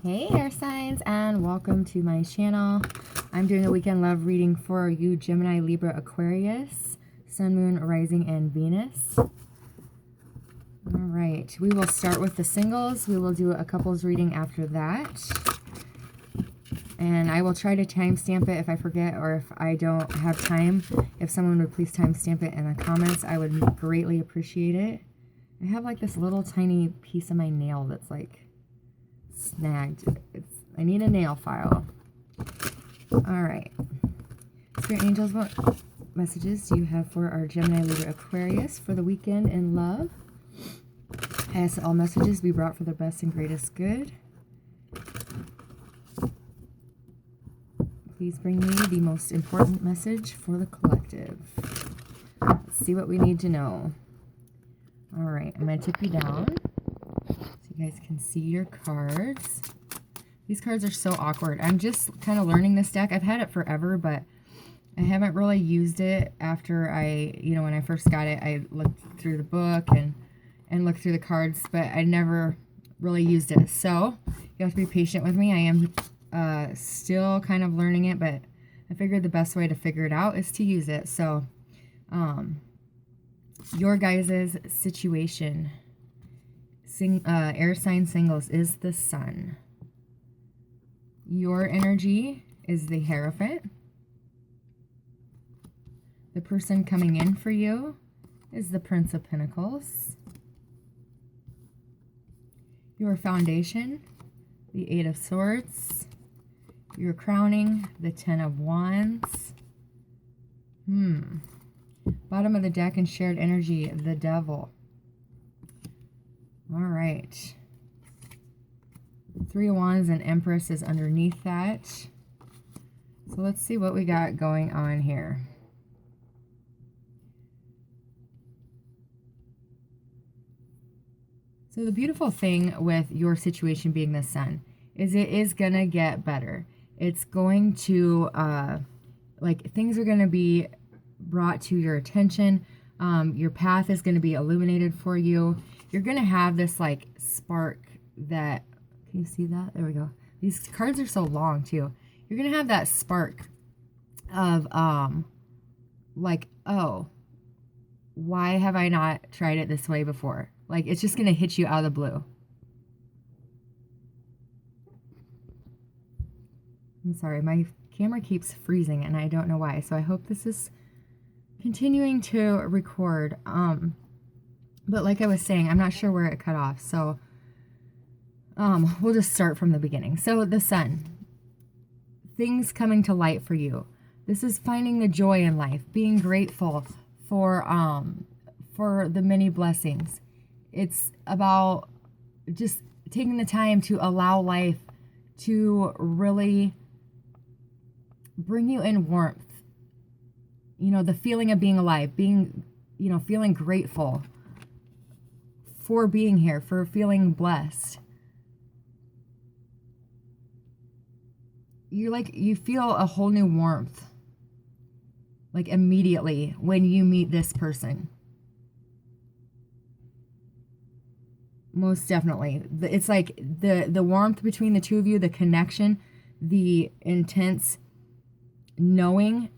Hey air signs, and welcome to my channel. I'm doing a weekend love reading for you Gemini, Libra, Aquarius, Sun, Moon, Rising, and Venus. All right, we will start with the singles. We will do a couples reading after that. And I will try to timestamp it if I forget or if I don't have time. If someone would please timestamp it in the comments, I would greatly appreciate it. I have like this little tiny piece of my nail that's like snagged. I need a nail file. All right. Spirit angels, what messages do you have for our Gemini, Libra, Aquarius for the weekend in love? I ask that all messages be brought for their best and greatest good. Please bring me the most important message for the collective. Let's see what we need to know. All right, I'm going to tip you down so you guys can see your cards. These cards are so awkward. I'm just kind of learning this deck. I've had it forever, but I haven't really used it after when I first got it, I looked through the book and looked through the cards, but I never really used it. So you have to be patient with me. I am still kind of learning it, but I figured the best way to figure it out is to use it. So your guys' situation, air sign singles, is the Sun. Your energy is the Hierophant. The person coming in for you is the Prince of Pentacles. Your foundation, the Eight of Swords. Your crowning, the Ten of Wands. Bottom of the deck and shared energy, the Devil. All right. Three of Wands and Empress is underneath that. So let's see what we got going on here. So the beautiful thing with your situation being the Sun is it is going to get better. It's going to, things are going to be brought to your attention. Your path is going to be illuminated for you. You're going to have this, spark that, can you see that? There we go. These cards are so long, too. You're going to have that spark of, oh, why have I not tried it this way before? It's just going to hit you out of the blue. I'm sorry, my camera keeps freezing and I don't know why. So I hope this is continuing to record. But like I was saying, I'm not sure where it cut off. So we'll just start from the beginning. So the Sun, things coming to light for you. This is finding the joy in life, being grateful for the many blessings. It's about just taking the time to allow life to really bring you in warmth. The feeling of being alive, feeling grateful for being here, for feeling blessed. You feel a whole new warmth, immediately when you meet this person. Most definitely. It's the warmth between the two of you, the connection, the intense knowing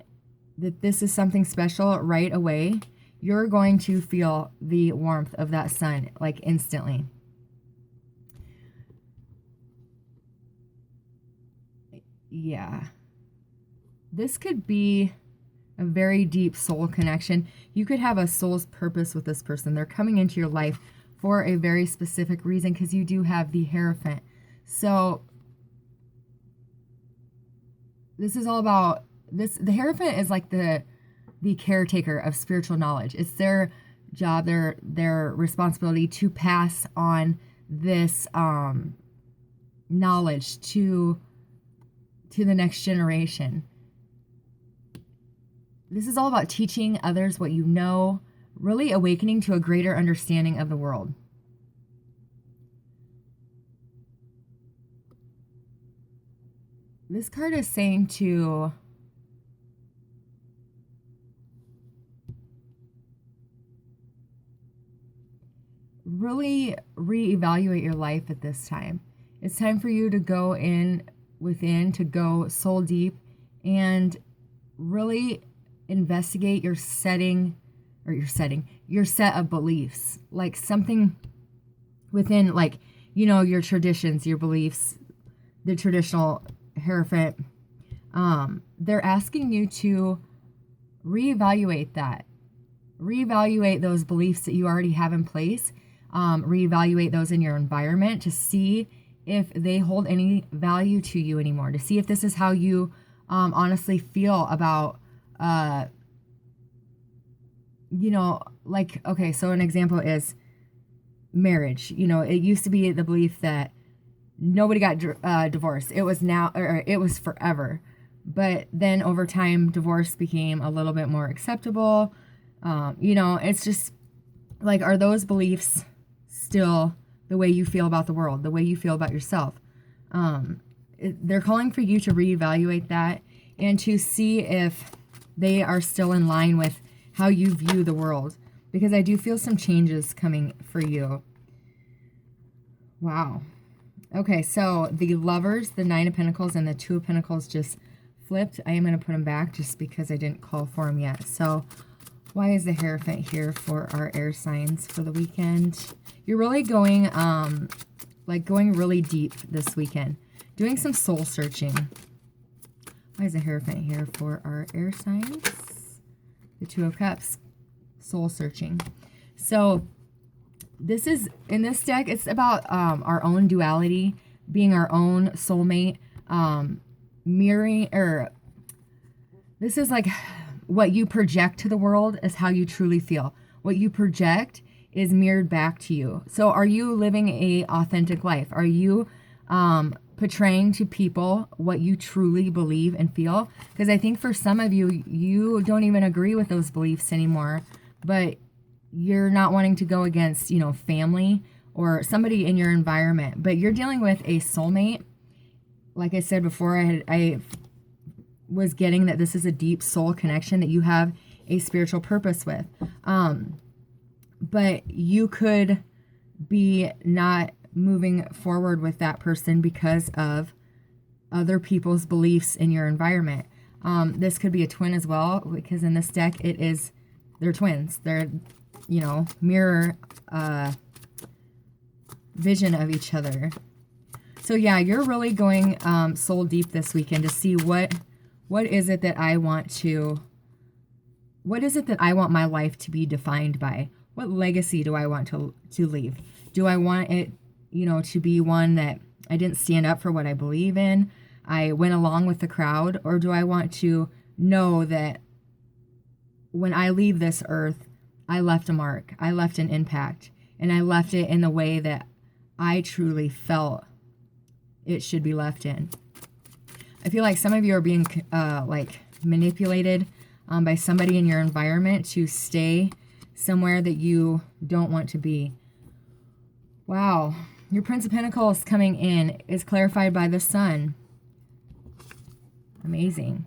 that this is something special right away. You're going to feel the warmth of that Sun, instantly. Yeah. This could be a very deep soul connection. You could have a soul's purpose with this person. They're coming into your life for a very specific reason because you do have the Hierophant. So this is all about this. The Hierophant is like the caretaker of spiritual knowledge. It's their job, their responsibility to pass on this knowledge to the next generation. This is all about teaching others what you know, really awakening to a greater understanding of the world. This card is saying to really reevaluate your life at this time. It's time for you to go within, to go soul deep and really investigate your set of beliefs, like something within, like, your traditions, your beliefs, the traditional Hierophant. They're asking you to reevaluate that. Reevaluate those beliefs that you already have in place. Reevaluate those in your environment to see if they hold any value to you anymore. To see if this is how you honestly feel about, like, okay, so an example is marriage. It used to be the belief that nobody got divorced. It was forever. But then over time, divorce became a little bit more acceptable. It's just like, are those beliefs still the way you feel about the world, the way you feel about yourself? They're calling for you to reevaluate that and to see if they are still in line with how you view the world. Because I do feel some changes coming for you. Wow. Okay, so the Lovers, the Nine of Pentacles, and the Two of Pentacles just flipped. I am going to put them back just because I didn't call for them yet. So why is the Hierophant here for our air signs for the weekend? You're really going, going really deep this weekend. Doing some soul searching. Why is the Hierophant here for our air signs? The Two of Cups. Soul searching. So this is, in this deck, it's about our own duality, being our own soulmate, mirroring, or this is like what you project to the world is how you truly feel. What you project is mirrored back to you. So are you living a authentic life? Are you portraying to people what you truly believe and feel? Because I think for some of you, you don't even agree with those beliefs anymore, but you're not wanting to go against, family or somebody in your environment, but you're dealing with a soulmate. Like I said before, I was getting that this is a deep soul connection that you have a spiritual purpose with. But you could be not moving forward with that person because of other people's beliefs in your environment. This could be a twin as well, because in this deck, they're twins. They're, mirror vision of each other. So yeah, you're really going soul deep this weekend to see what is it that I want my life to be defined by? What legacy do I want to leave? Do I want it, to be one that I didn't stand up for what I believe in, I went along with the crowd, or do I want to know that when I leave this earth, I left a mark, I left an impact, and I left it in the way that I truly felt it should be left in. I feel like some of you are being manipulated by somebody in your environment to stay somewhere that you don't want to be. Wow. Your Prince of Pentacles coming in is clarified by the Sun. Amazing.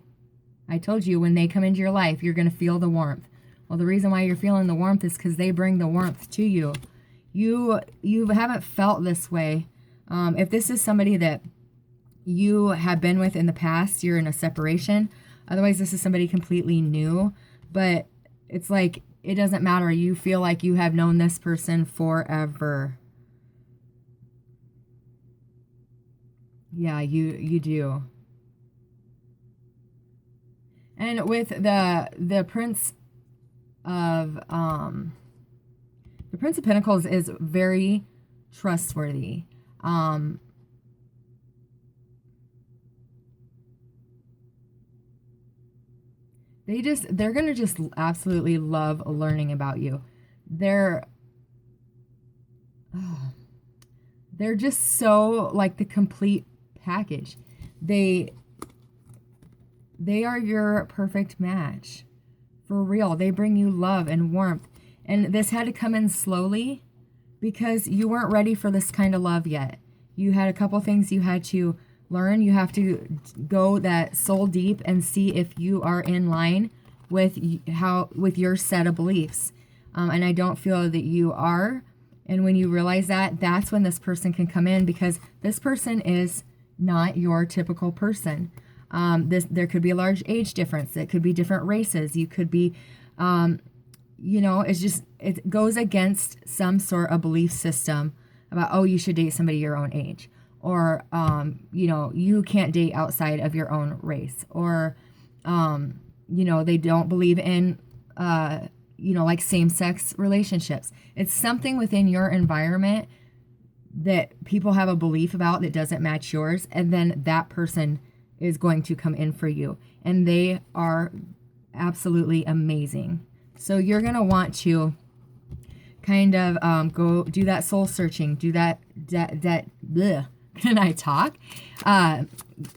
I told you when they come into your life, you're going to feel the warmth. Well, the reason why you're feeling the warmth is because they bring the warmth to you. You haven't felt this way. If this is somebody that you have been with in the past, you're in a separation. Otherwise, this is somebody completely new. But it's like, it doesn't matter. You feel like you have known this person forever. Yeah, you do. And with the Prince of Pentacles is very trustworthy. They're gonna just absolutely love learning about you. They're just so like the complete package. They are your perfect match. For real. They bring you love and warmth. And this had to come in slowly because you weren't ready for this kind of love yet. You had a couple things you had to learn. You have to go that soul deep and see if you are in line with your set of beliefs. And I don't feel that you are, And when you realize that, that's when this person can come in, because this person is not your typical person. There could be a large age difference. It could be different races. You could be, it goes against some sort of belief system about, oh, you should date somebody your own age. Or, you can't date outside of your own race. Or, they don't believe in, like same-sex relationships. It's something within your environment that people have a belief about that doesn't match yours, and then that person is going to come in for you, and they are absolutely amazing. So you're going to want to kind of go do that soul searching, do that bleh, can I talk?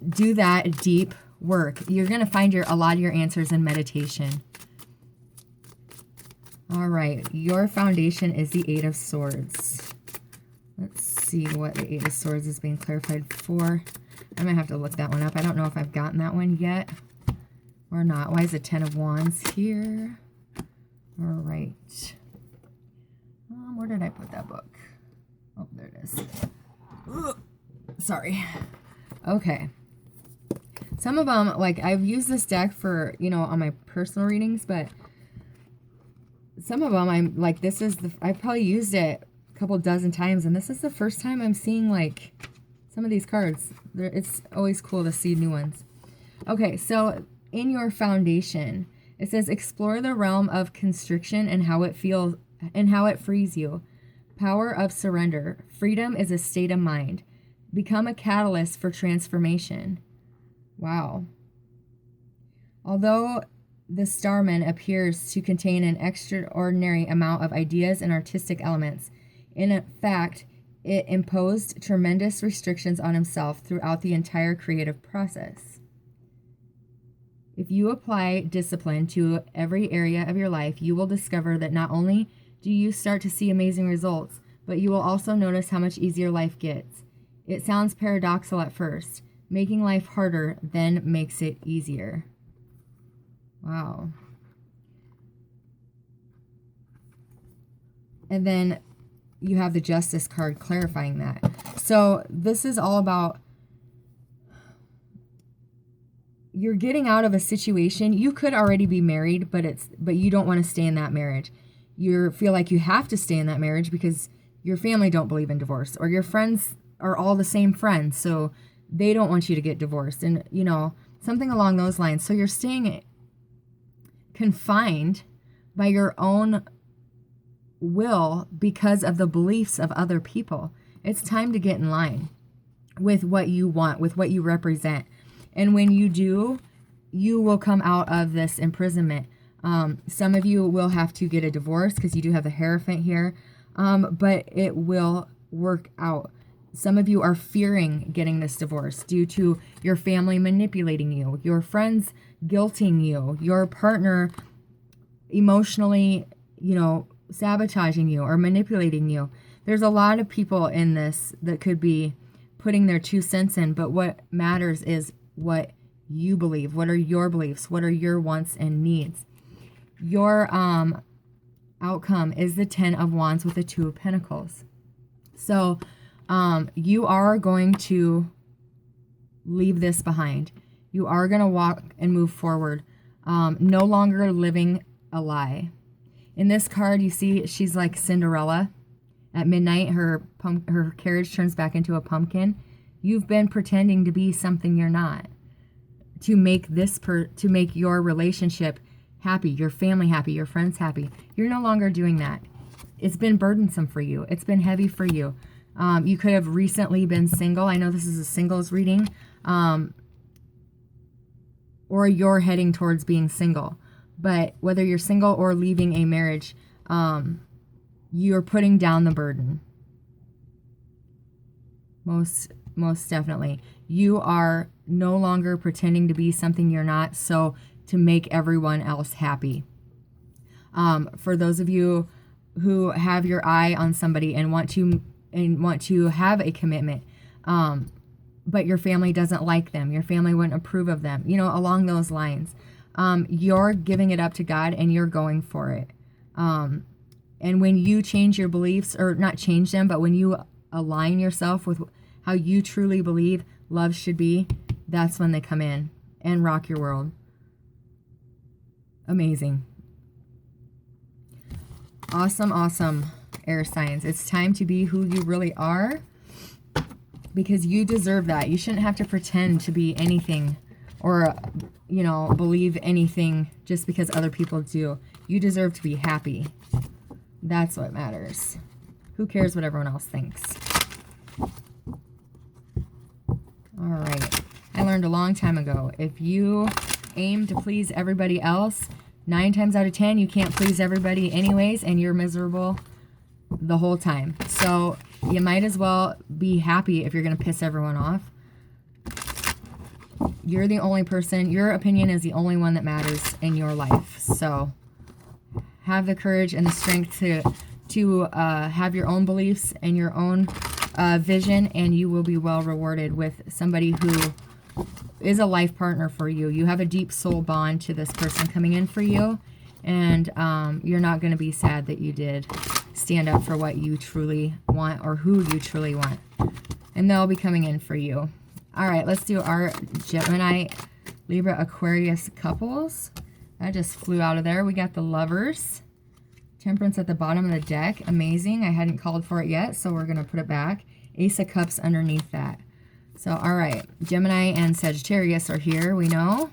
Do that deep work. You're going to find a lot of your answers in meditation. All right, your foundation is the Eight of Swords. Let's see what the Eight of Swords is being clarified for. I might have to look that one up. I don't know if I've gotten that one yet or not. Why is the Ten of Wands here? All right. Where did I put that book? Oh, there it is. Ugh. Sorry. Okay. Some of them, like, I've used this deck for, on my personal readings, but some of them I'm like, I've probably used it a couple dozen times, and this is the first time I'm seeing, like, some of these cards. It's always cool to see new ones. Okay, so in your foundation, it says explore the realm of constriction and how it feels and how it frees you. Power of surrender. Freedom is a state of mind. Become a catalyst for transformation. Wow. Although the Starman appears to contain an extraordinary amount of ideas and artistic elements, in fact, it imposed tremendous restrictions on himself throughout the entire creative process. If you apply discipline to every area of your life, you will discover that not only do you start to see amazing results, but you will also notice how much easier life gets. It sounds paradoxical at first. Making life harder then makes it easier. Wow. And then you have the Justice card clarifying that. So this is all about you're getting out of a situation. You could already be married, but you don't want to stay in that marriage. You feel like you have to stay in that marriage because your family don't believe in divorce, or your friends are all the same friends, so they don't want you to get divorced, and something along those lines. So you're staying confined by your own will because of the beliefs of other people. It's time to get in line with what you want, with what you represent. And when you do, you will come out of this imprisonment. Some of you will have to get a divorce because you do have the Hierophant here, but it will work out. Some of you are fearing getting this divorce due to your family manipulating you, your friends guilting you, your partner emotionally, sabotaging you or manipulating you. There's a lot of people in this that could be putting their 2 cents in, but what matters is what you believe. What are your beliefs? What are your wants and needs? Your outcome is the 10 of Wands with the 2 of Pentacles. So you are going to leave this behind. You are going to walk and move forward. No longer living a lie. In this card, you see she's like Cinderella. At midnight, her carriage turns back into a pumpkin. You've been pretending to be something you're not. To make your relationship happy, your family happy, your friends happy. You're no longer doing that. It's been burdensome for you. It's been heavy for you. You could have recently been single. I know this is a singles reading. Or you're heading towards being single. But whether you're single or leaving a marriage, you're putting down the burden. Most definitely. You are no longer pretending to be something you're not, so to make everyone else happy. For those of you who have your eye on somebody and want to have a commitment, but your family doesn't like them, your family wouldn't approve of them, along those lines. You're giving it up to God and you're going for it. And when you change your beliefs, or not change them, but when you align yourself with how you truly believe love should be, that's when they come in and rock your world. Amazing. Awesome, awesome, air signs. It's time to be who you really are, because you deserve that. You shouldn't have to pretend to be anything or, you know, believe anything just because other people do. You deserve to be happy. That's what matters. Who cares what everyone else thinks? All right. I learned a long time ago, if you aim to please everybody else, 9 times out of 10, you can't please everybody anyways, and you're miserable the whole time. So you might as well be happy if you're going to piss everyone off. You're the only person, your opinion is the only one that matters in your life. So have the courage and the strength to have your own beliefs and your own vision, and you will be well rewarded with somebody who is a life partner for you. You have a deep soul bond to this person coming in for you, and you're not going to be sad that you did stand up for what you truly want or who you truly want, and they'll be coming in for you. All right, let's do our Gemini, Libra, Aquarius couples. That just flew out of there. We got the Lovers. Temperance at the bottom of the deck. Amazing. I hadn't called for it yet, so we're going to put it back. Ace of Cups underneath that. So, all right. Gemini and Sagittarius are here, we know.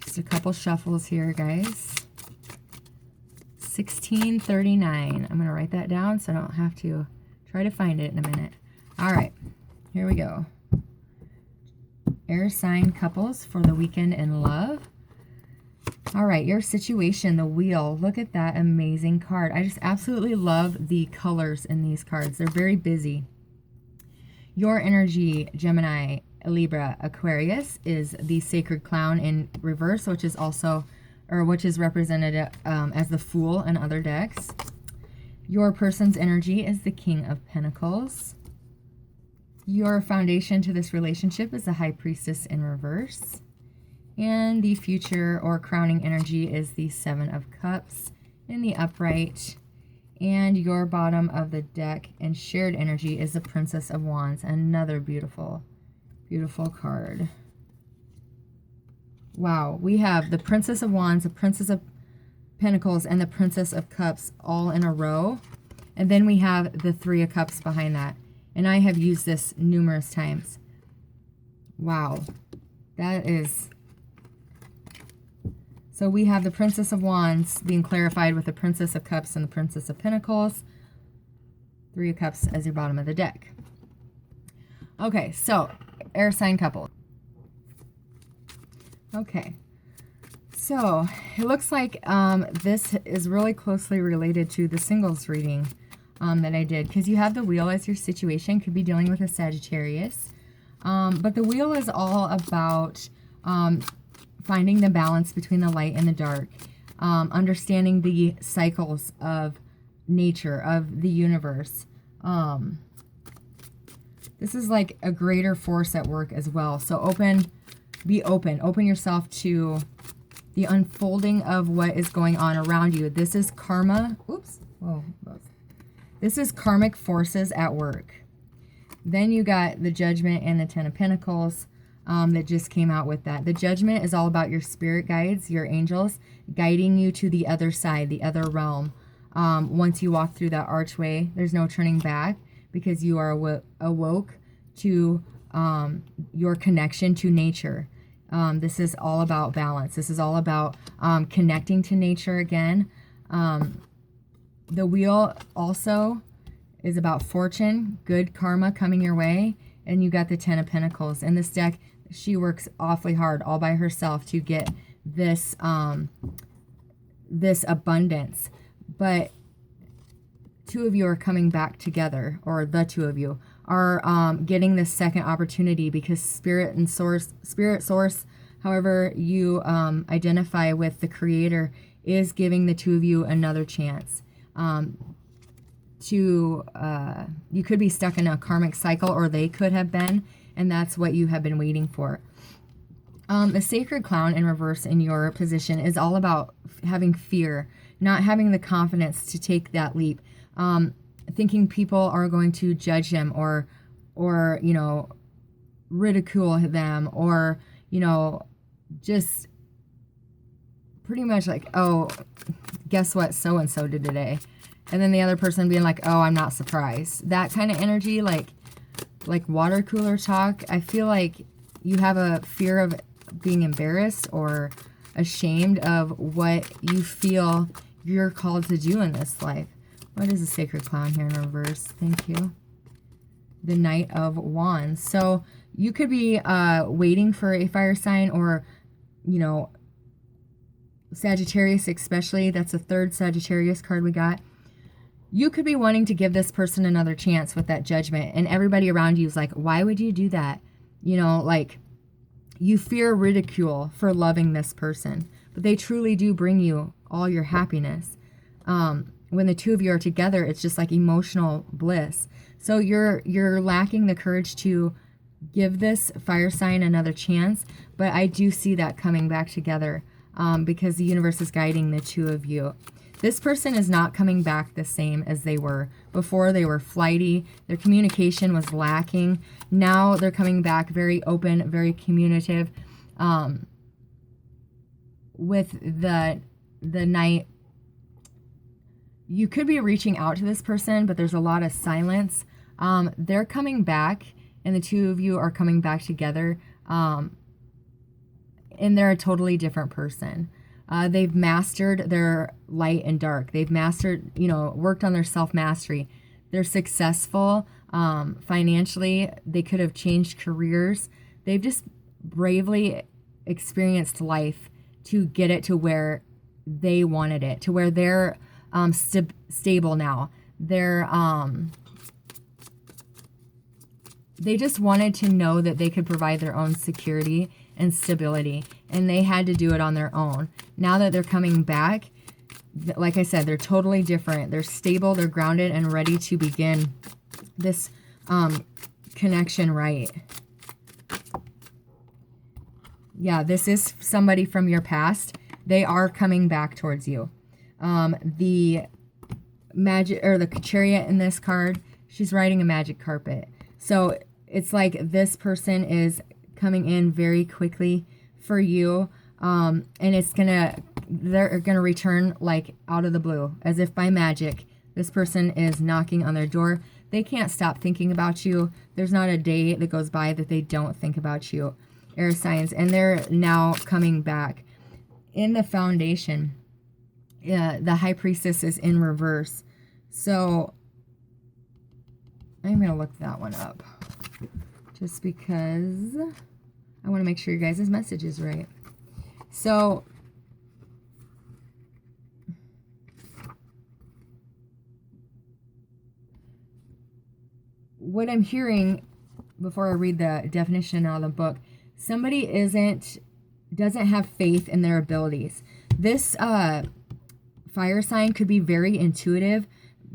Just a couple shuffles here, guys. 1639. I'm going to write that down so I don't have to try to find it in a minute. All right. Here we go. Air sign couples for the weekend in love. All right, your situation, the Wheel. Look at that amazing card. I just absolutely love the colors in these cards. They're very busy. Your energy, Gemini, Libra, Aquarius, is the Sacred Clown in reverse, which is also, or which is represented as the Fool in other decks. Your person's energy is the King of Pentacles. Your foundation to this relationship is the High Priestess in reverse. And the future or crowning energy is the Seven of Cups in the upright. And your bottom of the deck and shared energy is the Princess of Wands. Another beautiful, beautiful card. Wow, we have the Princess of Wands, the Princess of Pentacles, and the Princess of Cups all in a row. And then we have the Three of Cups behind that. And I have used this numerous times. Wow. That is... So we have the Princess of Wands being clarified with the Princess of Cups and the Princess of Pentacles. Three of Cups as your bottom of the deck. Okay, so air sign couple. Okay. So it looks like this is really closely related to the singles reading that I did, because you have the Wheel as your situation. Could be dealing with a Sagittarius, but the Wheel is all about finding the balance between the light and the dark, understanding the cycles of nature, of the universe. This is like a greater force at work as well. So be open yourself to the unfolding of what is going on around you. This is karma. Oops. Whoa. This is karmic forces at work. Then you got the Judgment and the Ten of Pentacles that just came out with that. The Judgment is all about your spirit guides, your angels, guiding you to the other side, the other realm. Once you walk through that archway, there's no turning back, because you are awoke to your connection to nature. This is all about balance. This is all about connecting to nature again. The Wheel also is about fortune, good karma coming your way. And you got the Ten of Pentacles. In this deck, she works awfully hard all by herself to get this, this abundance. But two of you are coming back together, or the two of you are getting this second opportunity, because spirit source, however you identify with the Creator, is giving the two of you another chance. You could be stuck in a karmic cycle, or they could have been, and that's what you have been waiting for. The sacred clown in reverse in your position is all about having fear, not having the confidence to take that leap, thinking people are going to judge him or you know, ridicule them, or you know, just pretty much like, oh, guess what so and so did today, and then the other person being like, oh, I'm not surprised. That kind of energy, like water cooler talk. I feel like you have a fear of being embarrassed or ashamed of what you feel you're called to do in this life. What is the sacred clown here in reverse? Thank you. The Knight of Wands. So you could be waiting for a fire sign, or, you know, Sagittarius especially. That's the third Sagittarius card we got. You could be wanting to give this person another chance with that Judgment, and everybody around you is like, why would you do that? You know, like, you fear ridicule for loving this person, but they truly do bring you all your happiness. When the two of you are together, it's just like emotional bliss. So you're lacking the courage to give this fire sign another chance, but I do see that coming back together, because the universe is guiding the two of you. This person is not coming back the same as they were before. They were flighty. Their communication was lacking. Now they're coming back very open, very communicative. With the Knight, you could be reaching out to this person, but there's a lot of silence. They're coming back, and the two of you are coming back together, and they're a totally different person. They've mastered their light and dark. They've mastered, you know, worked on their self-mastery. They're successful financially. They could have changed careers. They've just bravely experienced life to get it to where they wanted it, to where they're stable now. They just wanted to know that they could provide their own security and stability, and they had to do it on their own. Now that they're coming back, like I said, they're totally different. They're stable, they're grounded, and ready to begin this connection right. Yeah, this is somebody from your past. They are coming back towards you. The magic, or the chariot in this card, she's riding a magic carpet. So it's like this person is coming in very quickly for you, and they're gonna return like out of the blue, as if by magic. This person is knocking on their door. They can't stop thinking about you. There's not a day that goes by that they don't think about you, air signs, and they're now coming back. In the Foundation, the High Priestess is in reverse, so I'm gonna look that one up just because I want to make sure your guys' message is right. So what I'm hearing before I read the definition out of the book, somebody doesn't have faith in their abilities. This fire sign could be very intuitive,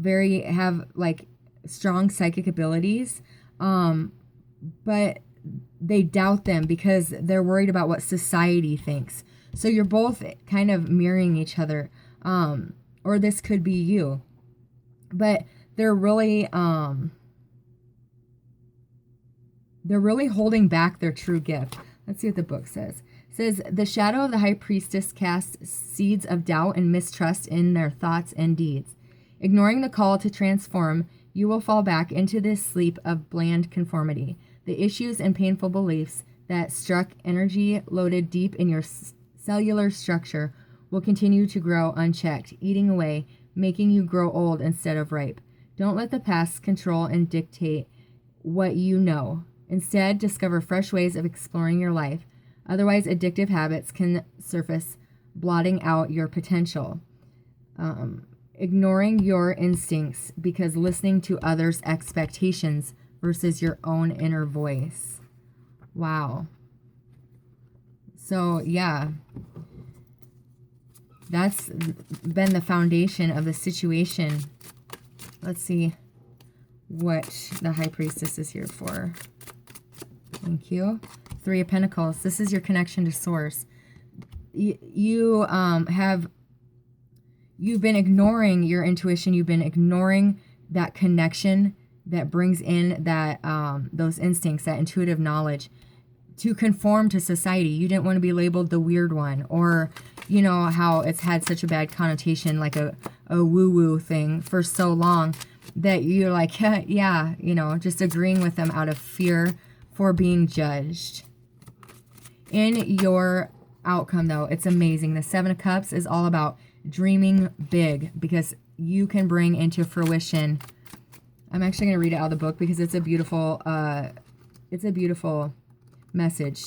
have like strong psychic abilities, but they doubt them because they're worried about what society thinks. So you're both kind of mirroring each other, or this could be you, but they're really holding back their true gift. Let's see what the book says. It says, the shadow of the High Priestess casts seeds of doubt and mistrust in their thoughts and deeds. Ignoring the call to transform, you will fall back into this sleep of bland conformity. The issues and painful beliefs that struck energy loaded deep in your cellular structure will continue to grow unchecked, eating away, making you grow old instead of ripe. Don't let the past control and dictate what you know. Instead, discover fresh ways of exploring your life. Otherwise, addictive habits can surface, blotting out your potential. Ignoring your instincts because listening to others' expectations versus your own inner voice. Wow. So, yeah. That's been the foundation of the situation. Let's see what the High Priestess is here for. Thank you. Three of Pentacles. This is your connection to source. You've been ignoring your intuition. You've been ignoring that connection that brings in that those instincts, that intuitive knowledge, to conform to society. You didn't want to be labeled the weird one, or you know how it's had such a bad connotation, like a woo-woo thing for so long, that you're like, yeah, you know, just agreeing with them out of fear for being judged. In your outcome, though, it's amazing. The Seven of Cups is all about dreaming big, because you can bring into fruition. I'm actually going to read it out of the book because it's a beautiful message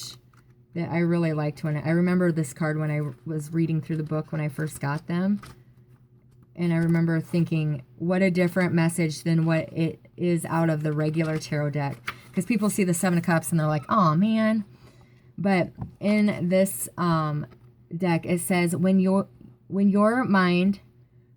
that I really liked. When I remember this card when I was reading through the book when I first got them, and I remember thinking, what a different message than what it is out of the regular tarot deck, because people see the Seven of Cups and they're like, oh man. But in this deck, it says, when your mind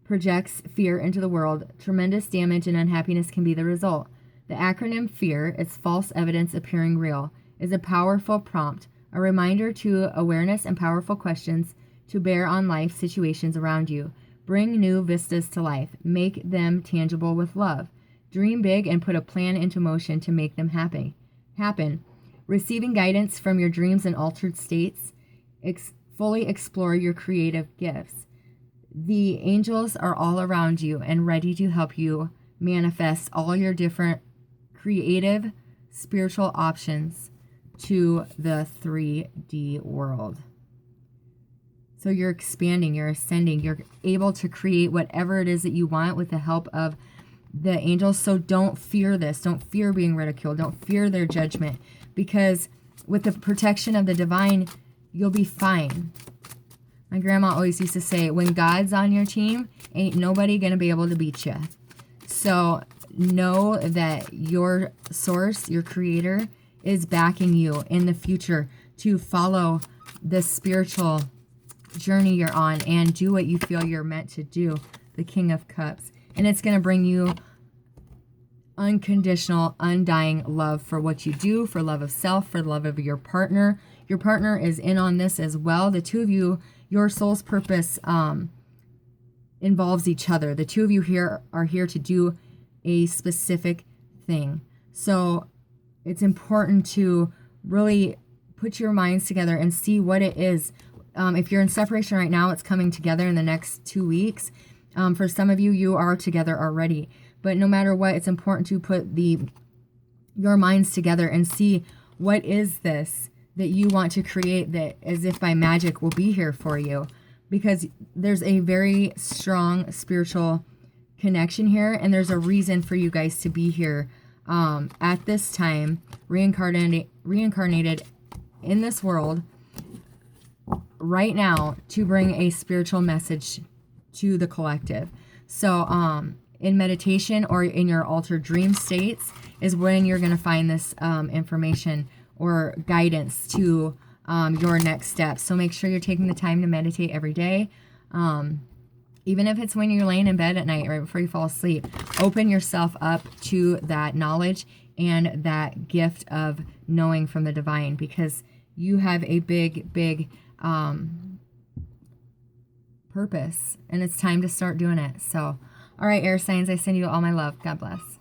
projects fear into the world, tremendous damage and unhappiness can be the result. The acronym FEAR, its false evidence appearing real, is a powerful prompt, a reminder to awareness and powerful questions to bear on life situations around you. Bring new vistas to life. Make them tangible with love. Dream big and put a plan into motion to make them happen. Receiving guidance from your dreams and altered states, fully explore your creative gifts. The angels are all around you and ready to help you manifest all your different creative, spiritual options to the 3D world. So you're expanding, you're ascending, you're able to create whatever it is that you want with the help of the angels. So don't fear this. Don't fear being ridiculed. Don't fear their judgment, because with the protection of the divine, you'll be fine. My grandma always used to say, when God's on your team, ain't nobody going to be able to beat you. So know that your source, your creator, is backing you in the future to follow the spiritual journey you're on and do what you feel you're meant to do, the King of Cups. And it's going to bring you unconditional, undying love for what you do, for love of self, for love of your partner. Your partner is in on this as well. The two of you, your soul's purpose involves each other. The two of you here are here to do a specific thing. So it's important to really put your minds together and see what it is. If you're in separation right now, it's coming together in the next 2 weeks. For some of you, you are together already. But no matter what, it's important to put your minds together and see, what is this that you want to create that as if by magic will be here for you. Because there's a very strong spiritual connection here, and there's a reason for you guys to be here at this time, reincarnated in this world right now to bring a spiritual message to the collective. So in meditation or in your altered dream states is when you're going to find this information or guidance to your next steps. So make sure you're taking the time to meditate every day. Even if it's when you're laying in bed at night, right before you fall asleep, open yourself up to that knowledge and that gift of knowing from the divine, because you have a big, big purpose, and it's time to start doing it. So, all right, air signs, I send you all my love. God bless.